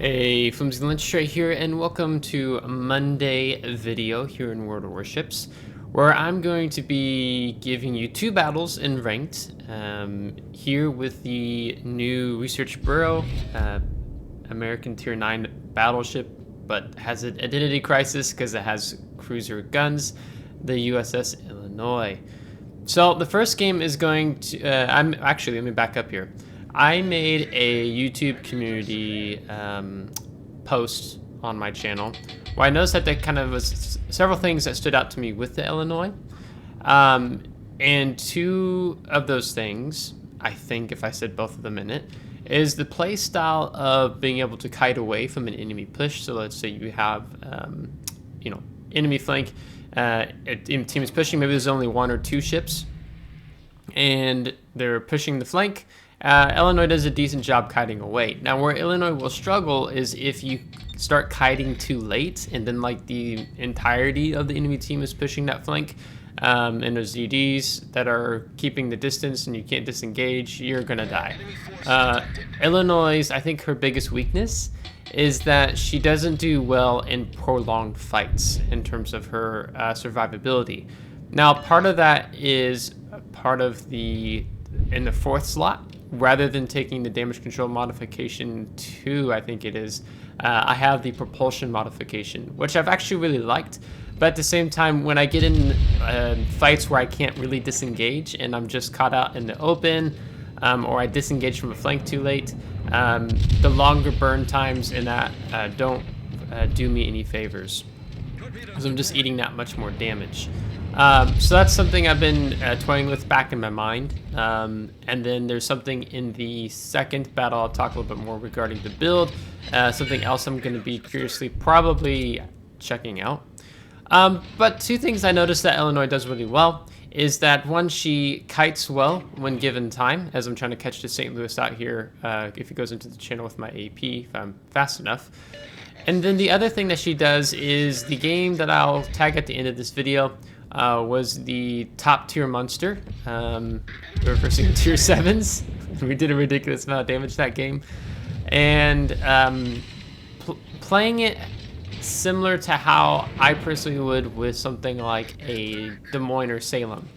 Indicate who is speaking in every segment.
Speaker 1: Hey, FlimsyLunchTray here, and welcome to a Monday video here in World of Warships, where I'm going to be giving you two battles in ranked. Here with the new Research Bureau, American Tier 9 battleship, but has an identity crisis because it has cruiser guns, the USS Illinois. So the first game is going to, let me back up here. I made a YouTube community post on my channel where I noticed that there kind of was several things that stood out to me with the Illinois. And two of those things, I think if I said both of them in it, is the play style of being able to kite away from an enemy push. So let's say you have, enemy flank, a team is pushing, maybe there's only one or two ships, and they're pushing the flank. Illinois does a decent job kiting away. Now, where Illinois will struggle is if you start kiting too late and then like the entirety of the enemy team is pushing that flank, and there's DDs that are keeping the distance and you can't disengage, you're gonna die. Illinois, I think her biggest weakness is that she doesn't do well in prolonged fights in terms of her survivability. Now, part of that is part of in the fourth slot. Rather than taking the damage control modification 2, I think it is, I have the propulsion modification, which I've actually really liked. But at the same time, when I get in fights where I can't really disengage and I'm just caught out in the open, or I disengage from a flank too late, the longer burn times in that don't do me any favors, because I'm just eating that much more damage. So that's something I've been toying with back in my mind. And then there's something in the second battle I'll talk a little bit more regarding the build. Something else I'm going to be curiously probably checking out. But two things I noticed that Illinois does really well is that, one, she kites well when given time, as I'm trying to catch the St. Louis out here if it goes into the channel with my AP, if I'm fast enough. And then the other thing that she does is the game that I'll tag at the end of this video was the top tier monster. We were versing tier 7s. We did a ridiculous amount of damage that game. And playing it similar to how I personally would with something like a Des Moines or Salem.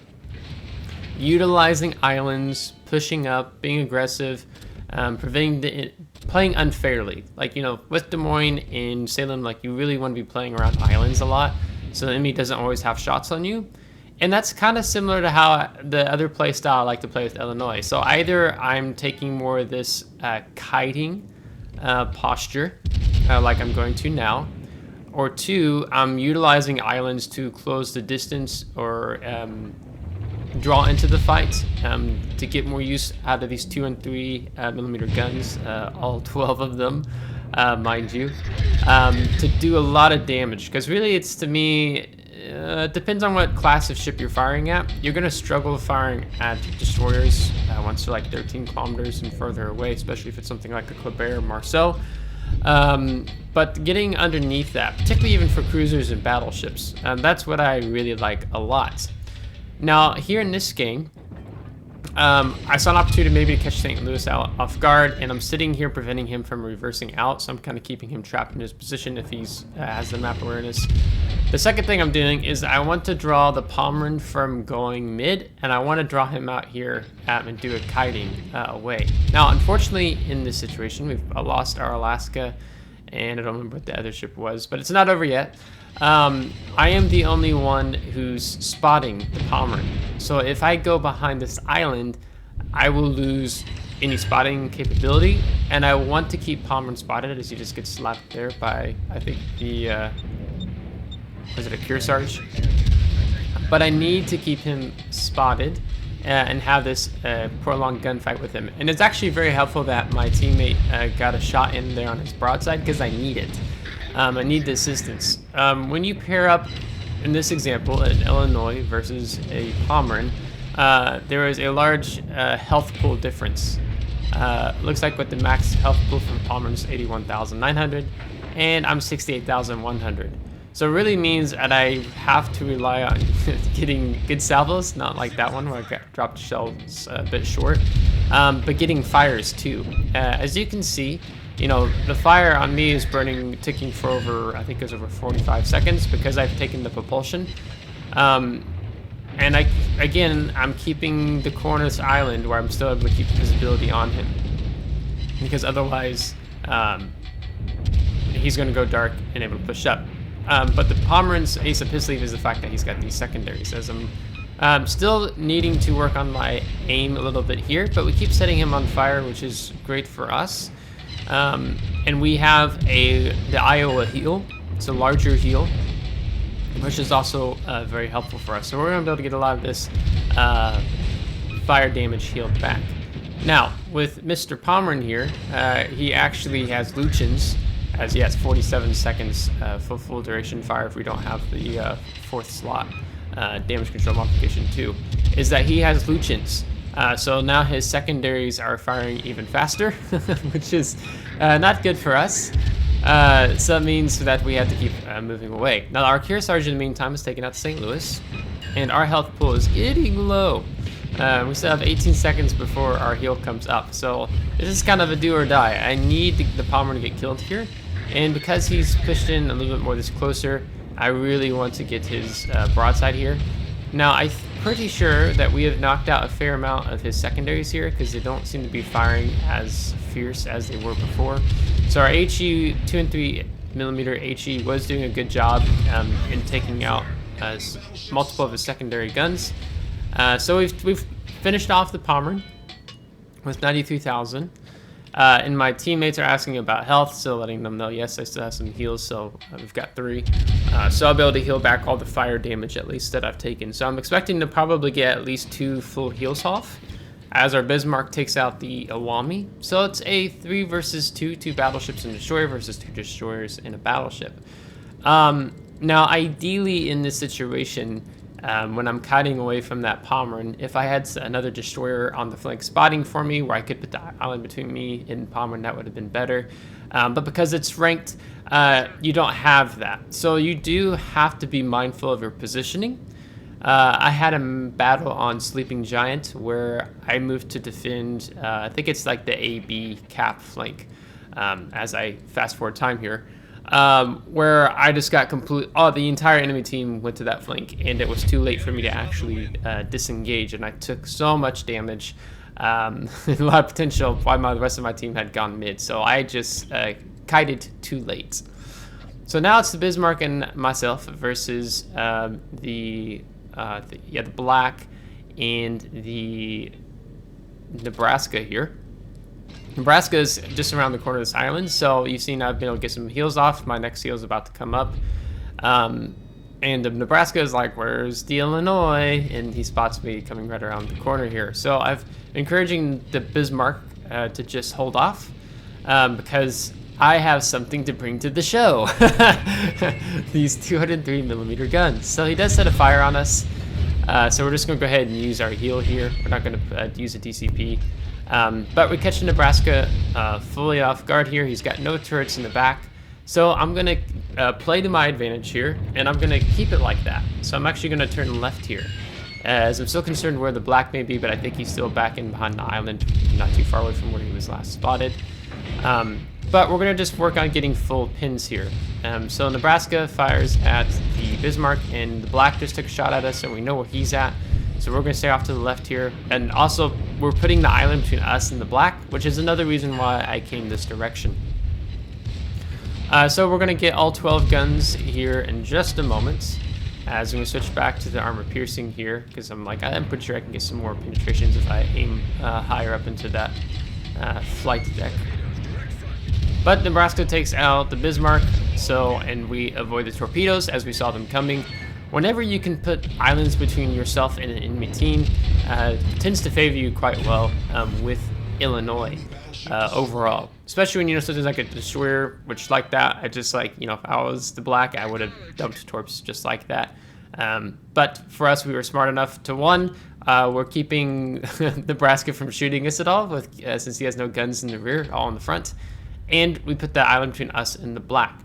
Speaker 1: Utilizing islands, pushing up, being aggressive, playing unfairly. Like, with Des Moines and Salem, like, you really want to be playing around islands a lot, so the enemy doesn't always have shots on you. And that's kind of similar to how the other play style I like to play with Illinois. So either I'm taking more of this kiting posture, like I'm going to now, or two, I'm utilizing islands to close the distance or draw into the fight to get more use out of these 2 and 3 millimeter guns, all 12 of them. Mind you, to do a lot of damage, because really it's, to me, it depends on what class of ship you're firing at. You're going to struggle firing at destroyers once they're like 13 kilometers and further away, especially if it's something like a Kleber or Marcel. But getting underneath that, particularly even for cruisers and battleships, that's what I really like a lot. Now, here in this game, I saw an opportunity maybe to catch St. Louis out off guard, and I'm sitting here preventing him from reversing out, so I'm kind of keeping him trapped in his position if he's has the map awareness. The second thing I'm doing is I want to draw the Pomeran from going mid, and I want to draw him out here and do a kiting away. Now, unfortunately, in this situation, we've lost our Alaska, and I don't remember what the other ship was, but it's not over yet. I am the only one who's spotting the Pomeran. So if I go behind this island, I will lose any spotting capability, and I want to keep Pomeran spotted as he just gets slapped there by, I think, the, was it a Kearsarge? But I need to keep him spotted and have this prolonged gunfight with him. And it's actually very helpful that my teammate got a shot in there on his broadside, because I need it. I need the assistance. When you pair up, in this example, an Illinois versus a Pomeran, there is a large health pool difference. Looks like with the max health pool from Pomeran is 81,900, and I'm 68,100. So it really means that I have to rely on getting good salvos, not like that one where I dropped shells a bit short, but getting fires too. As you can see, you know, the fire on me is burning, ticking for over, I think it was over 45 seconds because I've taken the propulsion. And I'm keeping the corner of this island where I'm still able to keep visibility on him. Because otherwise, he's going to go dark and able to push up. But the Pomeran's ace of his sleeve is the fact that he's got these secondaries. As I'm still needing to work on my aim a little bit here, but we keep setting him on fire, which is great for us. And we have the Iowa heal. It's a larger heal, which is also very helpful for us. So we're going to be able to get a lot of this fire damage healed back. Now, with Mr. Pomeran here, he actually has Lucians, as he has 47 seconds for full duration fire if we don't have the fourth slot damage control modification too, is that he has Lucians. So now his secondaries are firing even faster, which is not good for us. So it means that we have to keep moving away. Now our Cure Sergeant in the meantime is taking out St. Louis, and our health pool is getting low. We still have 18 seconds before our heal comes up, so this is kind of a do or die. I need the Palmer to get killed here, and because he's pushed in a little bit more this closer, I really want to get his broadside here. Now I'm pretty sure that we have knocked out a fair amount of his secondaries here because they don't seem to be firing as fierce as they were before. So our HE 2 and 3mm HE was doing a good job in taking out multiple of his secondary guns. So we've finished off the Pomeran with 93,000. And my teammates are asking about health, so letting them know, yes, I still have some heals, so we've got 3. So I'll be able to heal back all the fire damage, at least, that I've taken. So I'm expecting to probably get at least 2 full heals off, as our Bismarck takes out the Awami. So it's a 3 versus 2, 2 battleships and destroyer versus 2 destroyers and a battleship. Now, ideally in this situation, when I'm kiting away from that Pomeran, if I had another destroyer on the flank spotting for me where I could put the island between me and Pomeran, that would have been better. But because it's ranked, you don't have that. So you do have to be mindful of your positioning. I had a battle on Sleeping Giant where I moved to defend, I think it's like the AB cap flank, as I fast forward time here. Where I just got the entire enemy team went to that flank, and it was too late for me to actually disengage, and I took so much damage, a lot of potential while the rest of my team had gone mid, so I just kited too late. So now it's the Bismarck and myself versus the Black and the Nebraska here. Nebraska is just around the corner of this island, so you've seen I've been able to get some heals off. My next heal is about to come up. And the Nebraska is like, where's the Illinois? And he spots me coming right around the corner here. So I've encouraging the Bismarck to just hold off because I have something to bring to the show. These 203mm guns. So he does set a fire on us. So we're just going to go ahead and use our heal here. We're not going to use a DCP. But we catch Nebraska fully off guard here. He's got no turrets in the back. So I'm going to play to my advantage here, and I'm going to keep it like that. So I'm actually going to turn left here, as I'm still concerned where the Black may be, but I think he's still back in behind the island, not too far away from where he was last spotted. But we're going to just work on getting full pins here. So Nebraska fires at the Bismarck, and the Black just took a shot at us, and we know where he's at. So we're going to stay off to the left here. And also, we're putting the island between us and the Black, which is another reason why I came this direction. So we're going to get all 12 guns here in just a moment. As I'm going to switch back to the armor piercing here, because I'm pretty sure I can get some more penetrations if I aim higher up into that flight deck. But Nebraska takes out the Bismarck, and we avoid the torpedoes as we saw them coming. Whenever you can put islands between yourself and an enemy team, it tends to favor you quite well with Illinois overall. Especially when you know something like a destroyer, which like that, I just if I was the Black, I would have dumped torps just like that. But for us, we were smart enough to we're keeping Nebraska from shooting us at all, since he has no guns in the rear, all in the front. And we put the island between us and the Black.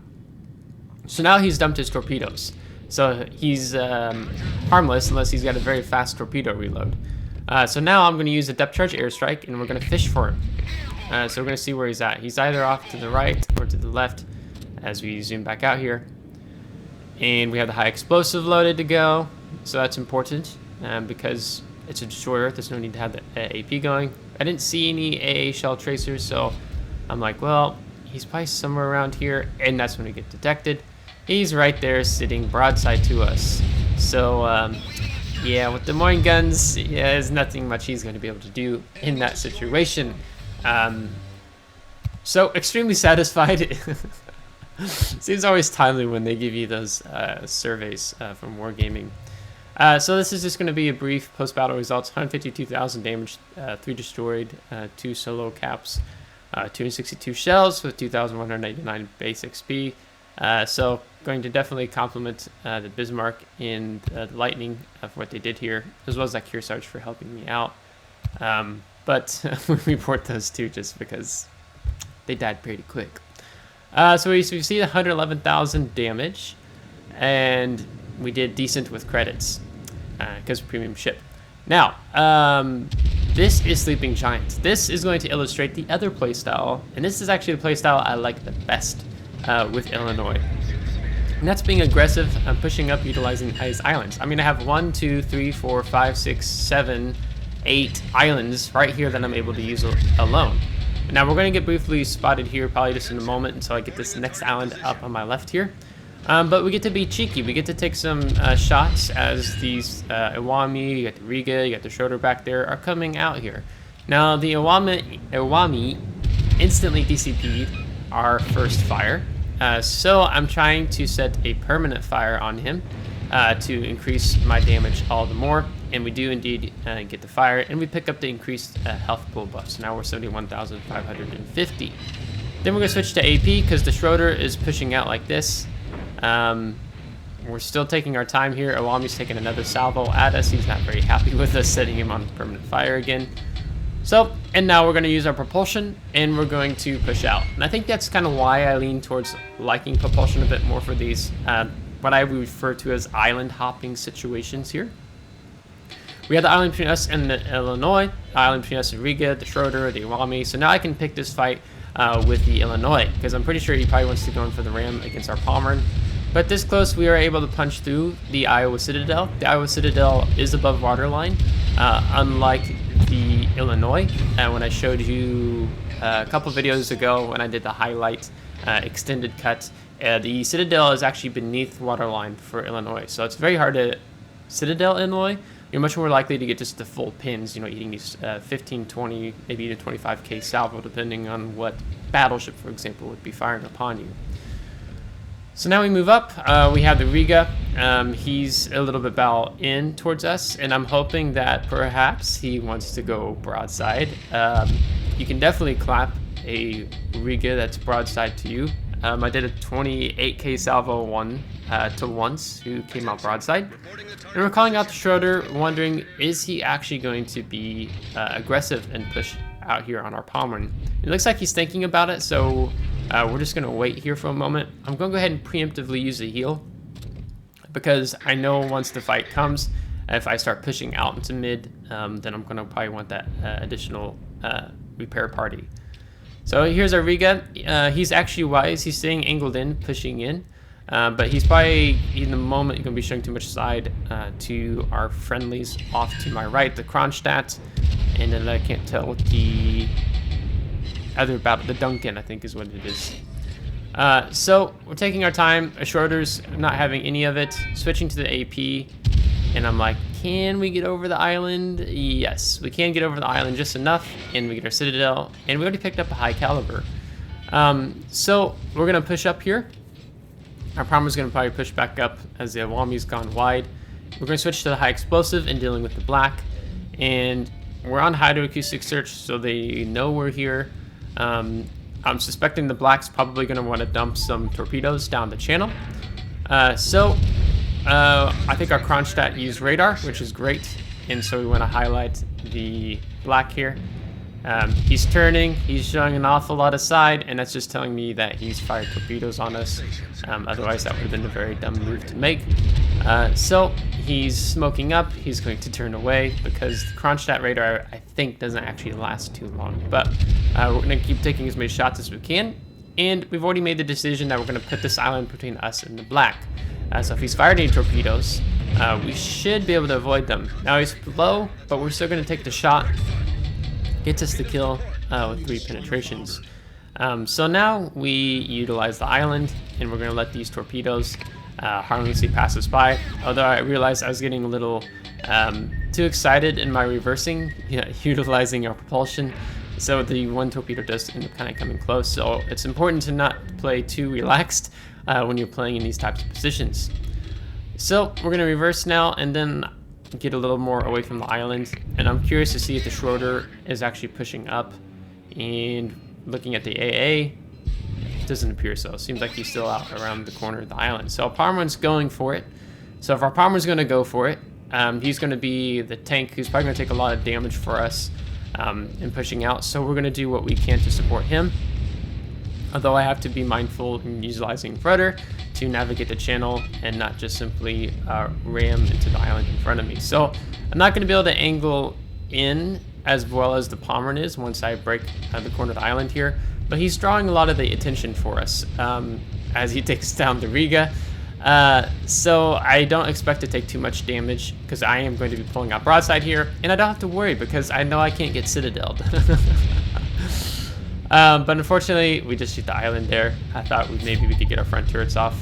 Speaker 1: So now he's dumped his torpedoes. So he's harmless unless he's got a very fast torpedo reload. So now I'm going to use a depth charge airstrike, and we're going to fish for him. So we're going to see where he's at. He's either off to the right or to the left as we zoom back out here. And we have the high explosive loaded to go. So that's important because it's a destroyer. There's no need to have the AP going. I didn't see any AA shell tracers, so I'm like, well, he's probably somewhere around here. And that's when we get detected. He's right there sitting broadside to us. So, yeah, with the Moin guns, yeah, there's nothing much he's going to be able to do in that situation. So, extremely satisfied. Seems always timely when they give you those surveys from Wargaming. So this is just going to be a brief post-battle results. 152,000 damage, 3 destroyed, 2 solo caps, 262 shells with 2,189 base XP. So going to definitely compliment the Bismarck and the Lightning for what they did here, as well as that Kearsarge for helping me out. But we report those two just because they died pretty quick. So we see 111,000 damage, and we did decent with credits because premium ship. Now, this is Sleeping Giant. This is going to illustrate the other playstyle, and this is actually the playstyle I like the best with Illinois. And that's being aggressive and pushing up, utilizing his islands. I mean, I have 1, 2, 3, 4, 5, 6, 7, 8 islands right here that I'm able to use alone. Now we're going to get briefly spotted here, probably just in a moment until I get this next island up on my left here. But we get to be cheeky. We get to take some shots as these Iwami, you got the Riga, you got the Schroeder back there, are coming out here. Now the Iwami instantly DCP'd our first fire. So I'm trying to set a permanent fire on him to increase my damage all the more. And we do indeed get the fire, and we pick up the increased health pool buff. So now we're 71,550. Then we're going to switch to AP because the Schroeder is pushing out like this. We're still taking our time here. Iwami's taking another salvo at us. He's not very happy with us setting him on permanent fire again. So, and now we're going to use our propulsion, and we're going to push out. And I think that's kind of why I lean towards liking propulsion a bit more for these, what I would refer to as island hopping situations here. We have the island between us and the Illinois, the island between us and Riga, the Schroeder, the Iwami. So now I can pick this fight with the Illinois, because I'm pretty sure he probably wants to go in for the ram against our Palmer. But this close, we are able to punch through the Iowa Citadel. The Iowa Citadel is above waterline, unlike the Illinois. When I showed you a couple videos ago when I did the highlight extended cut, the Citadel is actually beneath waterline for Illinois. So it's very hard to Citadel Illinois. You're much more likely to get just the full pins, you know, eating these 15, 20, maybe even 25k salvo, depending on what battleship, for example, would be firing upon you. So now we move up. We have the Riga. He's a little bit bow in towards us, and I'm hoping that perhaps he wants to go broadside. You can definitely clap a Riga that's broadside to you. I did a 28k salvo to once who came out broadside. And we're calling out the Schroeder, wondering, is he actually going to be aggressive and push out here on our Palmer? It looks like he's thinking about it, so we're just going to wait here for a moment. I'm going to go ahead and preemptively use a heal, because I know once the fight comes, if I start pushing out into mid, then I'm going to probably want that additional repair party. So here's our Riga. He's actually wise. He's staying angled in, pushing in. But he's probably, in the moment, going to be showing too much side to our friendlies off to my right, the Kronstadt. And then I can't tell what the other battle, the Duncan, I think is what it is. So we're taking our time. Schroeder's not having any of it. Switching to the AP. And I'm like, can we get over the island? Yes, we can get over the island just enough. And we get our Citadel. And we already picked up a high caliber. So we're going to push up here. Our Palmer's going to probably push back up as the Iwami's gone wide. We're going to switch to the high explosive and dealing with the black. And we're on hydroacoustic search, so they know we're here. I'm suspecting the black's probably going to want to dump some torpedoes down the channel. I think our Kronstadt used radar, which is great. And so we want to highlight the black here. He's turning, he's showing an awful lot of side, and that's just telling me that he's fired torpedoes on us. Otherwise, that would have been a very dumb move to make. So he's smoking up, he's going to turn away because the Kronstadt radar, I think, doesn't actually last too long. But We're going to keep taking as many shots as we can. And we've already made the decision that we're going to put this island between us and the black. So if he's fired any torpedoes, we should be able to avoid them. Now he's low, but we're still going to take the shot. Gets us the kill with 3 penetrations. So now we utilize the island, and we're going to let these torpedoes harmlessly pass us by. Although I realized I was getting a little too excited in my reversing, utilizing our propulsion. So the one torpedo does end up kind of coming close. So it's important to not play too relaxed when you're playing in these types of positions. So we're going to reverse now and then get a little more away from the island. And I'm curious to see if the Schroeder is actually pushing up. And looking at the AA, it doesn't appear so. It seems like he's still out around the corner of the island. So Palmer's going for it. So if our Palmer's going to go for it, he's going to be the tank who's probably going to take a lot of damage for us in pushing out. So we're going to do what we can to support him. Although I have to be mindful in utilizing rudder to navigate the channel and not just simply ram into the island in front of me. So I'm not going to be able to angle in as well as the Palmer is once I break the corner of the island here. But he's drawing a lot of the attention for us as he takes down the Riga. So I don't expect to take too much damage because I am going to be pulling out broadside here, and I don't have to worry because I know I can't get citadeled. But unfortunately, we just shoot the island there. I thought maybe we could get our front turrets off.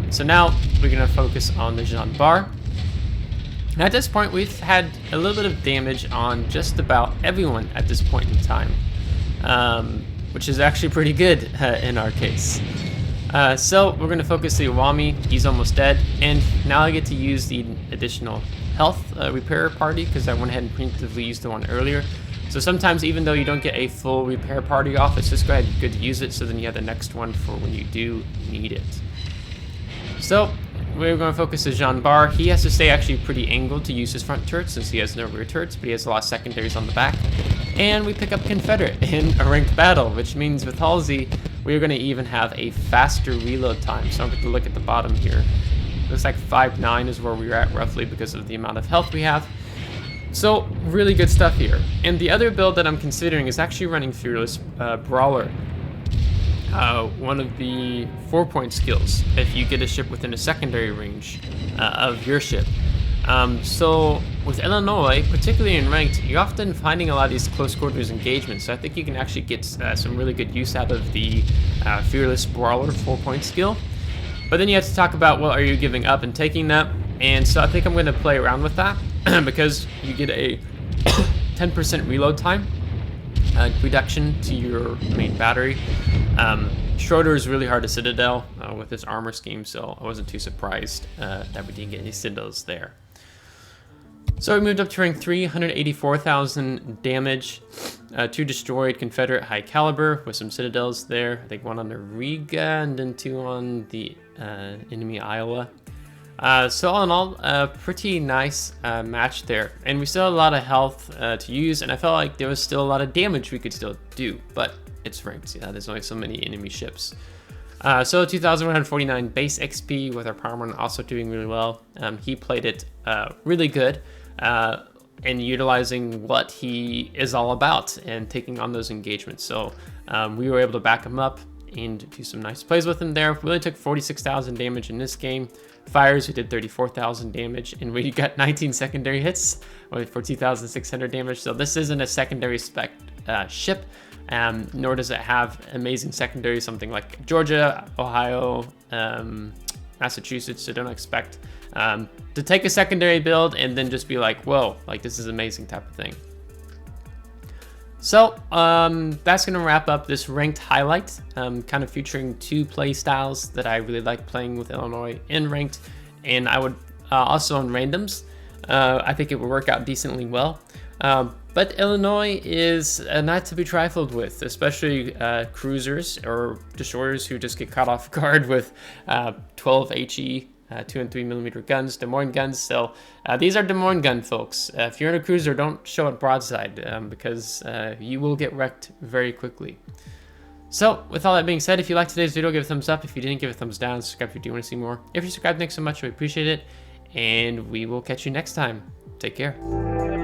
Speaker 1: So now we're going to focus on the Jean Bar. Now at this point, we've had a little bit of damage on just about everyone at this point in time, which is actually pretty good in our case. So we're going to focus the Iwami. He's almost dead, and now I get to use the additional health repair party because I went ahead and preemptively used the one earlier. So sometimes even though you don't get a full repair party off, it's just good to use it so then you have the next one for when you do need it. So we're going to focus the Jean Bar. He has to stay actually pretty angled to use his front turrets since he has no rear turrets, but he has a lot of secondaries on the back. And we pick up Confederate in a ranked battle, which means with Halsey, we're going to even have a faster reload time. So I'm going to look at the bottom here. Looks like 5.9 is where we're at roughly because of the amount of health we have. So really good stuff here. And the other build that I'm considering is actually running Fearless Brawler. One of the 4-point skills if you get a ship within a secondary range of your ship. So with Illinois, particularly in ranked, you're often finding a lot of these close quarters engagements. So I think you can actually get some really good use out of the Fearless Brawler 4-point skill. But then you have to talk about, well, are you giving up and taking that? And so I think I'm going to play around with that because you get a 10% reload time reduction to your main battery. Schroeder is really hard to citadel with his armor scheme, so I wasn't too surprised that we didn't get any citadels there. So we moved up to rank 3, 184,000 damage, 2 destroyed Confederate high caliber with some citadels there. I think 1 on the Riga and then 2 on the enemy Iowa. So all in all, a pretty nice match there. And we still had a lot of health to use, and I felt like there was still a lot of damage we could still do, but it's ranked. Yeah, there's only so many enemy ships. So 2,149 base XP with our Parman also doing really well. He played it really good and utilizing what he is all about and taking on those engagements. So we were able to back him up and do some nice plays with him there. We only took 46,000 damage in this game. Fires, we did 34,000 damage, and we got 19 secondary hits for 2,600 damage. So this isn't a secondary spec ship, nor does it have amazing secondary, something like Georgia, Ohio, Massachusetts. So don't expect to take a secondary build and then just be like, whoa, like this is amazing type of thing. So that's going to wrap up this ranked highlight, kind of featuring 2 play styles that I really like playing with Illinois in ranked, and I would also on randoms. I think it would work out decently well. But Illinois is not to be trifled with, especially cruisers or destroyers who just get caught off guard with 12 HE 2 and 3 millimeter guns, Des Moines guns. So these are Des Moines gun folks. If you're in a cruiser, don't show it broadside because you will get wrecked very quickly. So with all that being said, if you liked today's video, give it a thumbs up. If you didn't, give it a thumbs down. Subscribe if you do want to see more. If you're subscribed, thanks so much. We appreciate it. And we will catch you next time. Take care.